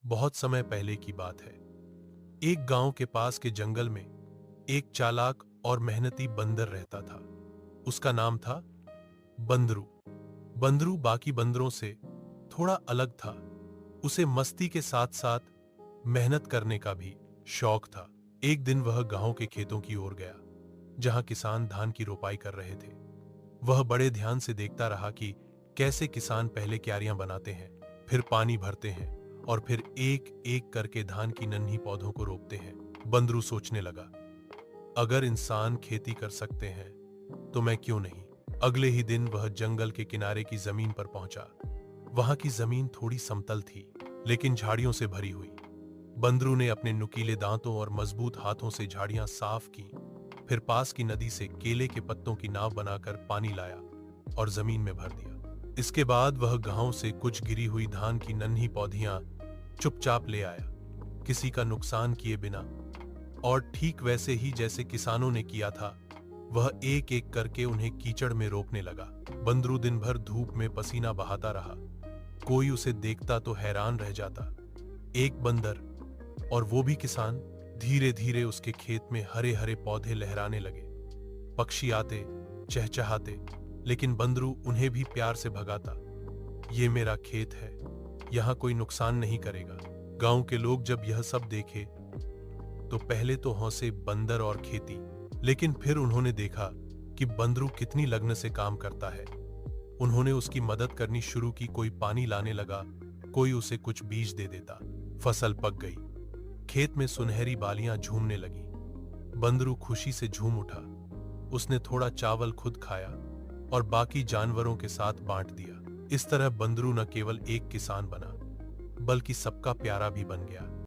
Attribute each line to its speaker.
Speaker 1: बहुत समय पहले की बात है। एक गांव के पास के जंगल में एक चालाक और मेहनती बंदर रहता था। उसका नाम था बंदरू। बंदरू बाकी बंदरों से थोड़ा अलग था। उसे मस्ती के साथ साथ मेहनत करने का भी शौक था। एक दिन वह गांव के खेतों की ओर गया, जहां किसान धान की रोपाई कर रहे थे। वह बड़े ध्यान से देखता रहा कि कैसे किसान पहले क्यारियां बनाते हैं, फिर पानी भरते हैं और फिर एक एक करके धान की नन्ही पौधों को रोपते हैं। बंदरू सोचने लगा, अगर इंसान खेती कर सकते हैं तो मैं क्यों नहीं। अगले ही दिन वह जंगल के किनारे की जमीन पर पहुंचा। वहां की जमीन थोड़ी समतल थी, लेकिन झाड़ियों से भरी हुई। बंदरू ने अपने नुकीले दांतों और मजबूत हाथों से झाड़ियां साफ की, फिर पास की नदी से केले के पत्तों की नाव बनाकर पानी लाया और जमीन में भर दिया। इसके बाद वह गांव से कुछ गिरी हुई धान की नन्ही पौधियां चुपचाप ले आया, किसी का नुकसान किए बिना। और ठीक वैसे ही जैसे किसानों ने किया था, वह एक एक करके उन्हें कीचड़ में रोपने लगा। बंदरू दिन भर धूप में पसीना बहाता रहा। कोई उसे देखता तो हैरान रह जाता। एक बंदर, और वो भी किसान, धीरे धीरे उसके खेत में हरे हरे पौधे लहराने लगे। पक्षी आते, चहचहाते, लेकिन बंदरू उन्हें भी प्यार से भगाता। ये मेरा खेत है, यहां कोई नुकसान नहीं करेगा। गांव के लोग जब यह सब देखे तो पहले तो हंसे बंदर और खेती, लेकिन फिर उन्होंने देखा कि बंदरू कितनी लगन से काम करता है। उन्होंने उसकी मदद करनी शुरू की। कोई पानी लाने लगा, कोई उसे कुछ बीज दे देता। फसल पक गई, खेत में सुनहरी बालियां झूमने लगी। बंदरू खुशी से झूम उठा। उसने थोड़ा चावल खुद खाया और बाकी जानवरों के साथ बांट दिया। इस तरह बंदरू न केवल एक किसान बना, बल्कि सबका प्यारा भी बन गया।